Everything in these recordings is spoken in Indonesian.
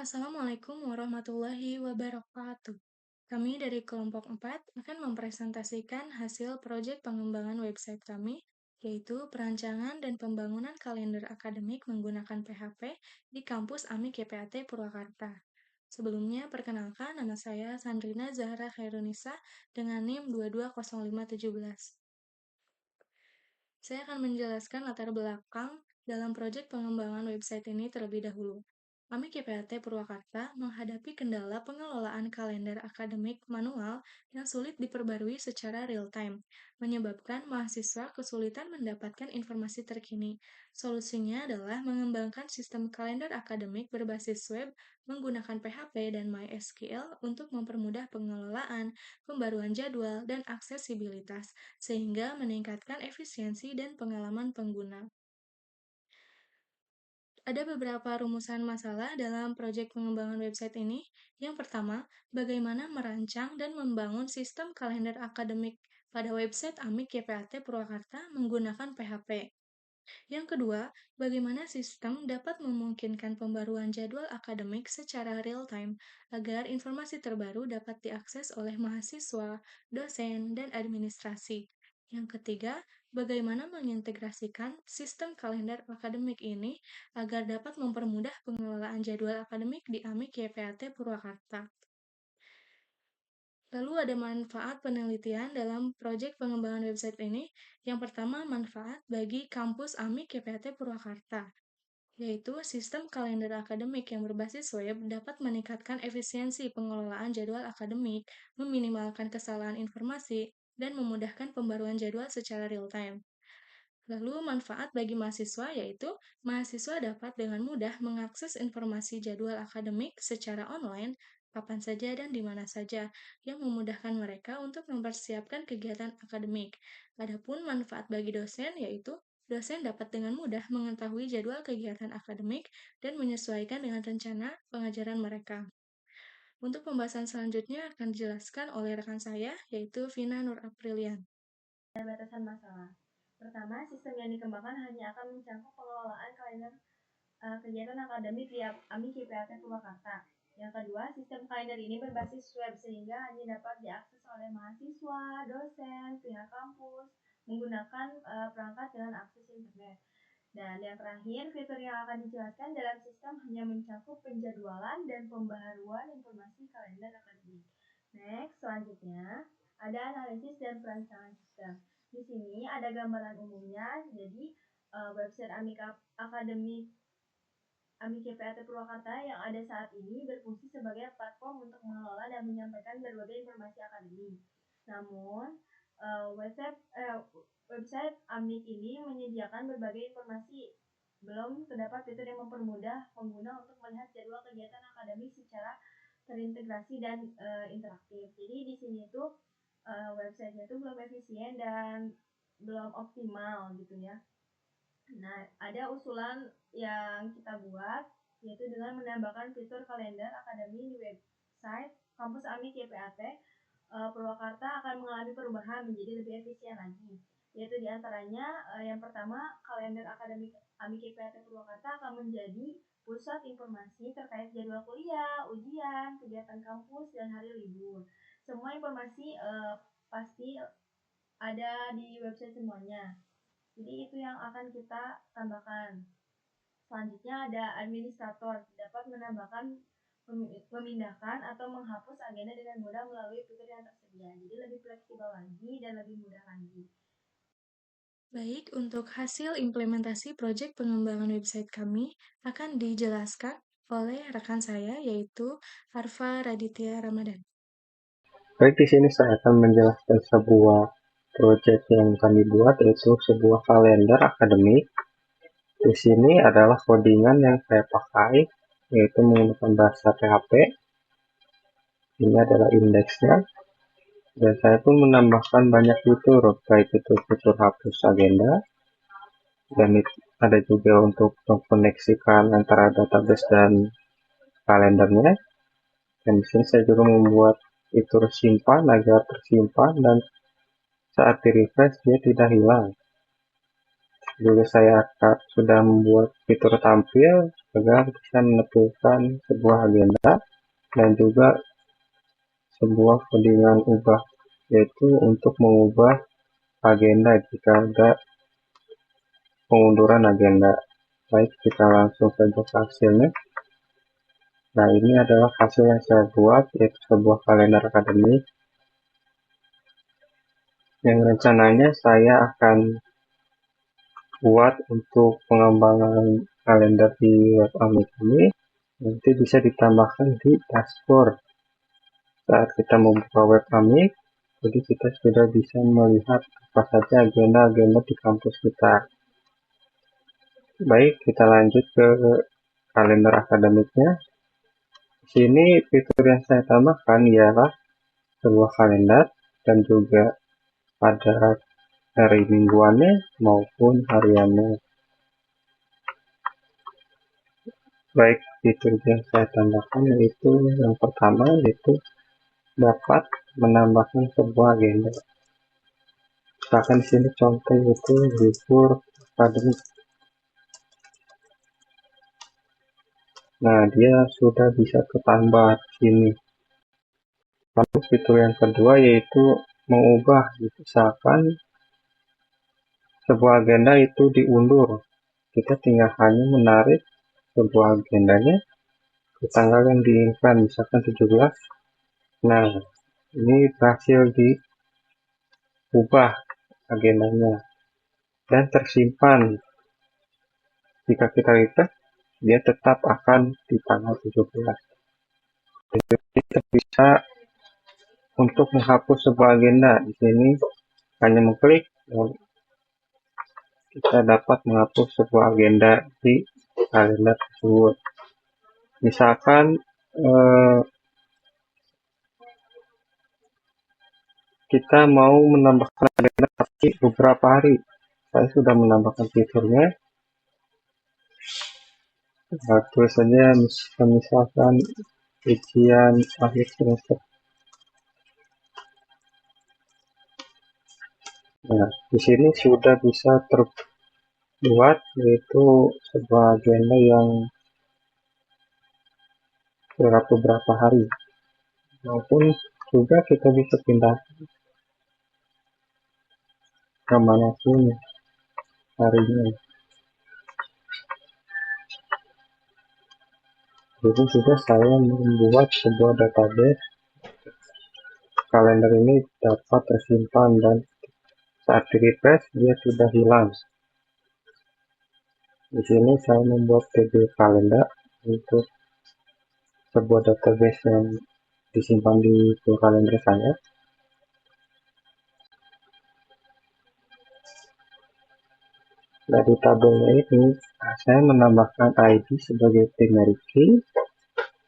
Assalamualaikum warahmatullahi wabarakatuh. Kami dari kelompok 4 akan mempresentasikan hasil proyek pengembangan website kami, yaitu perancangan dan pembangunan kalender akademik menggunakan PHP di kampus AMIK YPAT Purwakarta. Sebelumnya, perkenalkan nama saya Sandrina Zahra Khairunisa dengan NIM 220517. Saya akan menjelaskan latar belakang dalam proyek pengembangan website ini terlebih dahulu. Kami KPAT Purwakarta menghadapi kendala pengelolaan kalender akademik manual yang sulit diperbarui secara real-time, menyebabkan mahasiswa kesulitan mendapatkan informasi terkini. Solusinya adalah mengembangkan sistem kalender akademik berbasis web menggunakan PHP dan MySQL untuk mempermudah pengelolaan, pembaruan jadwal, dan aksesibilitas sehingga meningkatkan efisiensi dan pengalaman pengguna. Ada beberapa rumusan masalah dalam proyek pengembangan website ini. Yang pertama, bagaimana merancang dan membangun sistem kalender akademik pada website AMIK YPAT Purwakarta menggunakan PHP. Yang kedua, bagaimana sistem dapat memungkinkan pembaruan jadwal akademik secara real-time agar informasi terbaru dapat diakses oleh mahasiswa, dosen, dan administrasi. Yang ketiga, bagaimana mengintegrasikan sistem kalender akademik ini agar dapat mempermudah pengelolaan jadwal akademik di AMIK YPAT Purwakarta. Lalu ada manfaat penelitian dalam proyek pengembangan website ini. Yang pertama, manfaat bagi kampus AMIK YPAT Purwakarta, yaitu sistem kalender akademik yang berbasis web dapat meningkatkan efisiensi pengelolaan jadwal akademik, meminimalkan kesalahan informasi, dan memudahkan pembaruan jadwal secara real-time. Lalu manfaat bagi mahasiswa yaitu mahasiswa dapat dengan mudah mengakses informasi jadwal akademik secara online kapan saja dan di mana saja yang memudahkan mereka untuk mempersiapkan kegiatan akademik. Adapun manfaat bagi dosen yaitu dosen dapat dengan mudah mengetahui jadwal kegiatan akademik dan menyesuaikan dengan rencana pengajaran mereka. Untuk pembahasan selanjutnya akan dijelaskan oleh rekan saya yaitu Vina Nur Aprilian. Batasan masalah. Pertama, sistem yang dikembangkan hanya akan mencakup pengelolaan kalender kegiatan akademik di AMIK YPAT Purwakarta. Yang kedua, sistem kalender ini berbasis web sehingga hanya dapat diakses oleh mahasiswa, dosen, pihak kampus menggunakan perangkat dengan akses internet. Dan yang terakhir, fitur yang akan dijelaskan dalam sistem hanya mencakup penjadwalan dan pembaharuan informasi kalender akademik. Next, selanjutnya ada analisis dan perancangan sistem. Di sini ada gambaran umumnya, jadi website akademik AMIK YPAT Purwakarta yang ada saat ini berfungsi sebagai platform untuk mengelola dan menyampaikan berbagai informasi akademik. Namun, website AMIK ini menyediakan berbagai informasi, belum terdapat fitur yang mempermudah pengguna untuk melihat jadwal kegiatan akademik secara terintegrasi dan interaktif. Jadi di sini tuh websitenya tuh belum efisien dan belum optimal gitu ya. Nah, ada usulan yang kita buat yaitu dengan menambahkan fitur kalender akademi di website kampus AMIK YPAT Purwakarta akan mengalami perubahan menjadi lebih efisien lagi. Yaitu diantaranya yang pertama, kalender akademik AMIK YPAT Purwakarta akan menjadi pusat informasi terkait jadwal kuliah, ujian, kegiatan kampus, dan hari libur. Semua informasi pasti ada di website semuanya. Jadi itu yang akan kita tambahkan. Selanjutnya ada administrator, dapat menambahkan, memindahkan atau menghapus agenda dengan mudah melalui fitur yang tersedia. Jadi lebih fleksibel lagi dan lebih mudah lagi. Baik, untuk hasil implementasi proyek pengembangan website kami akan dijelaskan oleh rekan saya yaitu Arfa Raditya Ramadan. Baik, di sini saya akan menjelaskan sebuah proyek yang kami buat, yaitu sebuah kalender akademik. Di sini adalah codingan yang saya pakai, yaitu menggunakan bahasa PHP. Ini adalah indeksnya. Dan saya pun menambahkan banyak fitur, baik itu fitur hapus agenda, dan ada juga untuk mengkoneksikan antara database dan kalendernya. Dan di sini saya juga membuat fitur simpan agar tersimpan dan saat di refresh dia tidak hilang. juga saya sudah membuat fitur tampil agar bisa menentukan sebuah agenda dan juga sebuah codingan ubah, yaitu untuk mengubah agenda jika ada pengunduran agenda. Baik, kita langsung saja ke hasilnya. Nah, ini adalah hasil yang saya buat, yaitu sebuah kalender akademik yang rencananya saya akan buat untuk pengembangan kalender di web Amik ini. Nanti bisa ditambahkan di dashboard saat kita membuka web Amik, jadi kita sudah bisa melihat apa saja agenda-agenda di kampus kita. Baik, kita lanjut ke kalender akademiknya. Di sini fitur yang saya tambahkan ialah sebuah kalender dan juga pada hari mingguannya maupun hariannya. Baik, fitur yang saya tambahkan yaitu yang pertama yaitu dapat menambahkan sebuah agenda. Misalkan di sini contoh yaitu libur akademik. Nah, dia sudah bisa ketambah di sini. Lalu fitur yang kedua yaitu mengubah, misalkan sebuah agenda itu diundur. Kita tinggal hanya menarik sebuah agendanya ke tanggal yang diinginkan, misalkan 17. Nah, ini berhasil diubah agendanya dan tersimpan. Jika kita refresh, dia tetap akan di tanggal 17. Jadi kita bisa untuk menghapus sebuah agenda. Di sini hanya mengklik dan kita dapat menghapus sebuah agenda di kalender tersebut. Misalkan kita mau menambahkan agenda tapi beberapa hari. Saya sudah menambahkan fiturnya. Nah, tulis saja misalkan ujian akhir semester. Nah, di sini sudah bisa terbuat yaitu sebuah agenda yang beberapa hari. Maupun juga kita bisa pindah kemanapun harinya. Jadi juga saya membuat sebuah database kalender ini dapat tersimpan dan saat di refresh dia sudah hilang. Di sini saya membuat table kalender untuk sebuah database yang disimpan di kalender saya. Dari tabelnya ini saya menambahkan ID sebagai primary key,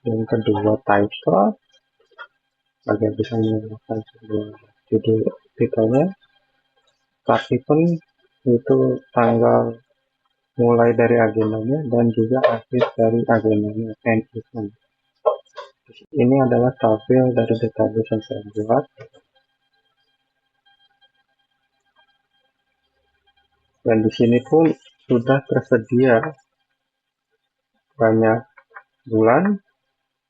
yang kedua title agar bisa menambahkan sebuah judul titelnya, start event itu tanggal mulai dari agendanya dan juga akhir dari agendanya, end event. Ini adalah tabel dari database yang saya buat. Dan di sini pun sudah tersedia banyak bulan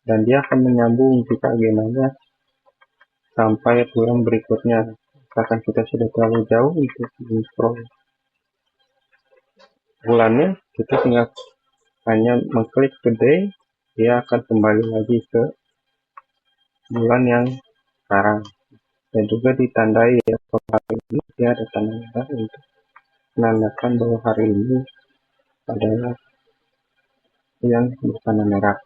dan dia akan menyambung jika agendanya sampai bulan berikutnya. Misalkan kita sudah terlalu jauh untuk scroll bulannya, kita tinggal hanya mengklik ke day, dia akan kembali lagi ke bulan yang sekarang. Dan juga ditandai ya, hari ini dia ada tanda merah untuk menandakan bahwa hari ini adalah yang bertanda merah.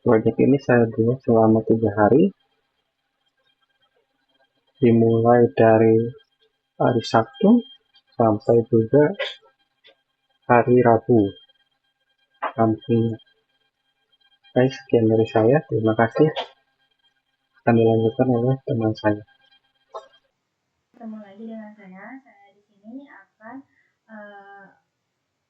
Proyek ini saya buat selama 3 hari, dimulai dari hari Sabtu sampai juga hari Rabu. Sampingnya. Baik, sekian dari saya. Terima kasih. Akan dilanjutkan oleh teman saya. Ketemu lagi dengan saya. Saya di sini akan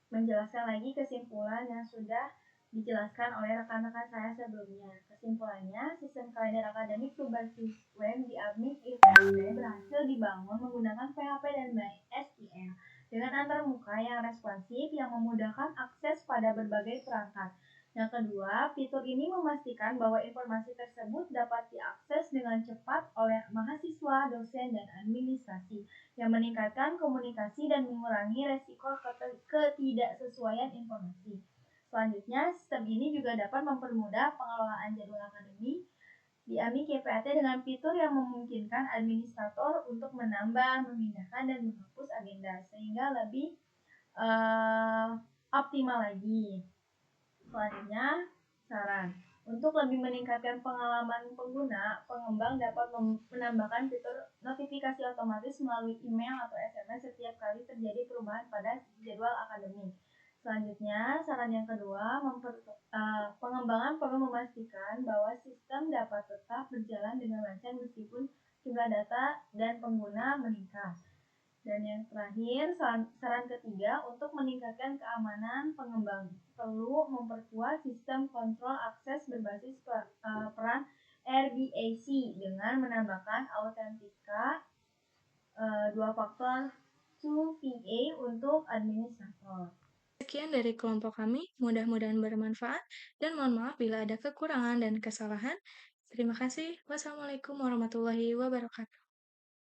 menjelaskan lagi kesimpulan yang sudah dijelaskan oleh rekan-rekan saya sebelumnya. Kesimpulannya, sistem kalender akademik berbasis web di AMIK IPT berhasil dibangun menggunakan PHP dan MySQL dengan antarmuka yang responsif yang memudahkan akses pada berbagai perangkat. Yang kedua, fitur ini memastikan bahwa informasi tersebut dapat diakses dengan cepat oleh mahasiswa, dosen, dan administrasi, yang meningkatkan komunikasi dan mengurangi resiko ketidaksesuaian informasi. Selanjutnya, sistem ini juga dapat mempermudah pengelolaan jadwal akademik di AMIK YPAT dengan fitur yang memungkinkan administrator untuk menambah, memindahkan, dan menghapus agenda sehingga lebih optimal lagi. Selanjutnya, saran. Untuk lebih meningkatkan pengalaman pengguna, pengembang dapat menambahkan fitur notifikasi otomatis melalui email atau SMS setiap kali terjadi perubahan pada jadwal akademik. Selanjutnya, saran yang kedua, pengembangan perlu memastikan bahwa sistem dapat tetap berjalan dengan lancar meskipun jumlah data dan pengguna meningkat. Dan yang terakhir, saran ketiga, untuk meningkatkan keamanan, pengembang perlu memperkuat sistem kontrol akses berbasis peran RBAC dengan menambahkan autentika dua faktor 2FA untuk administrator. Sekian dari kelompok kami, mudah-mudahan bermanfaat, dan mohon maaf bila ada kekurangan dan kesalahan. Terima kasih. Wassalamualaikum warahmatullahi wabarakatuh.